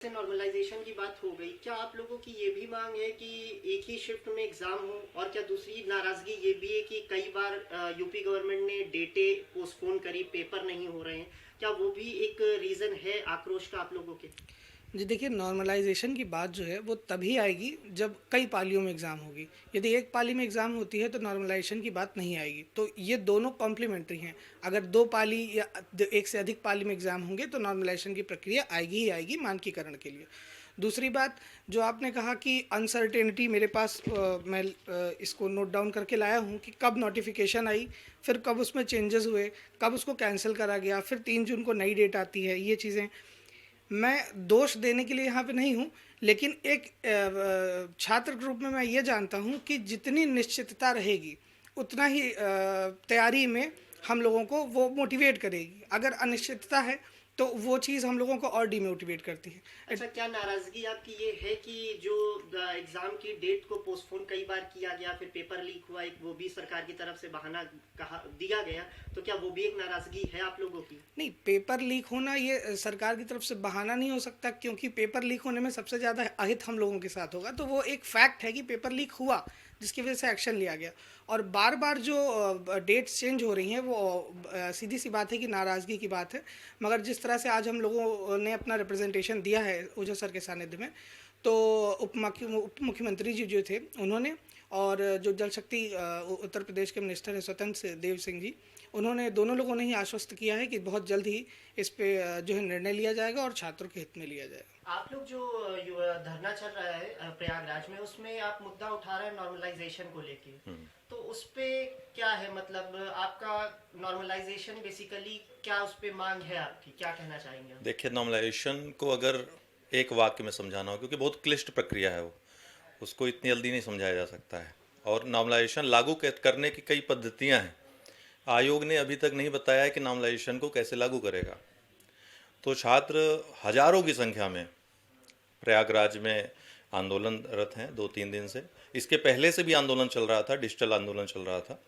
से नॉर्मलाइजेशन की बात हो गई, क्या आप लोगों की ये भी मांग है कि एक ही शिफ्ट में एग्जाम हो? और क्या दूसरी नाराजगी ये भी है कि कई बार यूपी गवर्नमेंट ने डेटे पोस्टपोन करी, पेपर नहीं हो रहे हैं, क्या वो भी एक रीजन है आक्रोश का आप लोगों के? जी देखिए, नॉर्मलाइजेशन की बात जो है वो तभी आएगी जब कई पालियों में एग्ज़ाम होगी। यदि एक पाली में एग्ज़ाम होती है तो नॉर्मलाइजेशन की बात नहीं आएगी। तो ये दोनों कॉम्प्लीमेंट्री हैं। अगर दो पाली या एक से अधिक पाली में एग्ज़ाम होंगे तो नॉर्मलाइजेशन की प्रक्रिया आएगी ही आएगी मानकीकरण के लिए। दूसरी बात, जो आपने कहा कि अनसर्टेनिटी मेरे पास, मैं इसको नोट डाउन करके लाया हूँ कि कब नोटिफिकेशन आई, फिर कब उसमें चेंजेस हुए, कब उसको कैंसिल करा गया, फिर 3 जून को नई डेट आती है। ये चीज़ें मैं दोष देने के लिए यहाँ पे नहीं हूँ, लेकिन एक छात्र के रूप में मैं ये जानता हूँ कि जितनी निश्चितता रहेगी उतना ही तैयारी में हम लोगों को वो मोटिवेट करेगी। अगर अनिश्चितता है तो वो चीज़ हम लोगों को और डीमोटिवेट करती है। अच्छा, क्या नाराजगी आपकी ये है कि जो एग्जाम की डेट को पोस्टपोन कई बार किया गया, फिर पेपर लीक हुआ, एक वो भी सरकार की तरफ से बहाना कहा दिया गया, तो क्या वो भी एक नाराजगी है आप लोगों की? नहीं, पेपर लीक होना ये सरकार की तरफ से बहाना नहीं हो सकता, क्योंकि पेपर लीक होने में सबसे ज़्यादा अहित हम लोगों के साथ होगा। तो वो एक फैक्ट है कि पेपर लीक हुआ, जिसकी वजह से एक्शन लिया गया। और बार बार जो डेट्स चेंज हो रही हैं वो सीधी सी बात है कि नाराज़गी की बात है। मगर जिस तरह से आज हम लोगों ने अपना रिप्रेजेंटेशन दिया है ओझा सर के सानिध्य में, तो उप मुख्यमंत्री जी जो थे उन्होंने, और जो जल शक्ति उत्तर प्रदेश के मिनिस्टर है स्वतंत्र देव सिंह जी, उन्होंने, दोनों लोगों ने ही आश्वस्त किया है कि बहुत जल्द ही इस पे जो है निर्णय लिया जाएगा और छात्रों के हित में लिया जाएगा। आप लोग जो धरना चल रहा है प्रयागराज में, उसमें आप मुद्दा उठा रहे हैं नॉर्मलाइजेशन को लेके, तो उस पे क्या है, मतलब आपका नॉर्मलाइजेशन बेसिकली क्या उस पे मांग है आपकी, क्या कहना चाहेंगे आप? देखिए, नॉर्मलाइजेशन को अगर एक वाक्य में समझाना हो, क्योंकि बहुत क्लिष्ट प्रक्रिया है वो, उसको इतनी जल्दी नहीं समझाया जा सकता है। और नॉर्मलाइजेशन लागू करने की कई पद्धतियां हैं। आयोग ने अभी तक नहीं बताया है कि नॉर्मलाइजेशन को कैसे लागू करेगा। तो छात्र हजारों की संख्या में प्रयागराज में आंदोलनरत हैं 2-3 दिन से। इसके पहले से भी आंदोलन चल रहा था, डिजिटल आंदोलन चल रहा था।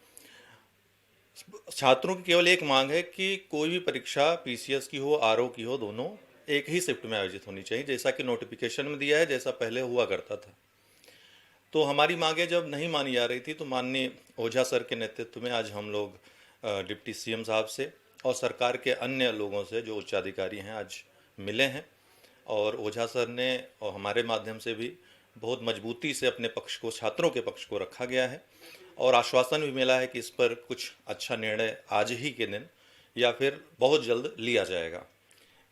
छात्रों की केवल एक मांग है कि कोई भी परीक्षा पीसीएस की हो, आरओ की हो, दोनों एक ही शिफ्ट में आयोजित होनी चाहिए, जैसा कि नोटिफिकेशन में दिया है, जैसा पहले हुआ करता था। तो हमारी मांगें जब नहीं मानी जा रही थी, तो माननीय ओझा सर के नेतृत्व में आज हम लोग डिप्टी सीएम साहब से और सरकार के अन्य लोगों से जो उच्चाधिकारी हैं आज मिले हैं। और ओझा सर ने और हमारे माध्यम से भी बहुत मजबूती से अपने पक्ष को, छात्रों के पक्ष को रखा गया है, और आश्वासन भी मिला है कि इस पर कुछ अच्छा निर्णय आज ही के दिन या फिर बहुत जल्द लिया जाएगा।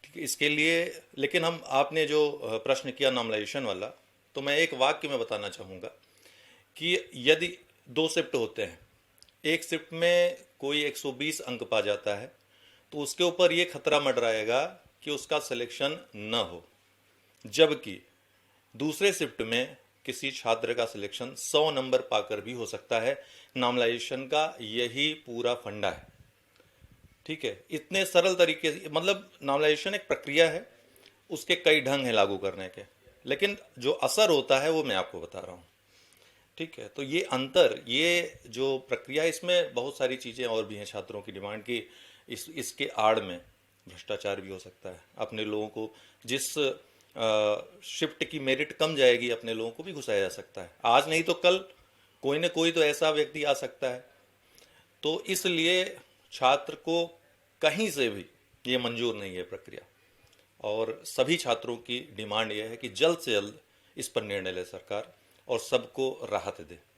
ठीक है, इसके लिए लेकिन हम, आपने जो प्रश्न किया नॉर्मलाइजेशन वाला, तो मैं एक वाक्य में बताना चाहूँगा कि यदि 2 शिफ्ट होते हैं, एक शिफ्ट में कोई 120 अंक पा जाता है, तो उसके ऊपर ये खतरा मंडराएगा कि उसका सिलेक्शन न हो, जबकि दूसरे शिफ्ट में किसी छात्र का सिलेक्शन 100 नंबर पाकर भी हो सकता है। नॉर्मलाइजेशन का यही पूरा फंडा है। ठीक है, इतने सरल तरीके से, मतलब नॉर्मलाइजेशन एक प्रक्रिया है, उसके कई ढंग हैं लागू करने के, लेकिन जो असर होता है वो मैं आपको बता रहा हूँ। ठीक है, तो ये अंतर, ये जो प्रक्रिया, इसमें बहुत सारी चीज़ें और भी हैं। छात्रों की डिमांड की इसके आड़ में भ्रष्टाचार भी हो सकता है। अपने लोगों को, जिस शिफ्ट की मेरिट कम जाएगी, अपने लोगों को भी घुसाया जा सकता है। आज नहीं तो कल कोई ना कोई तो ऐसा व्यक्ति आ सकता है। तो इसलिए छात्र को कहीं से भी ये मंजूर नहीं है प्रक्रिया, और सभी छात्रों की डिमांड यह है कि जल्द से जल्द इस पर निर्णय ले सरकार और सबको राहत दे।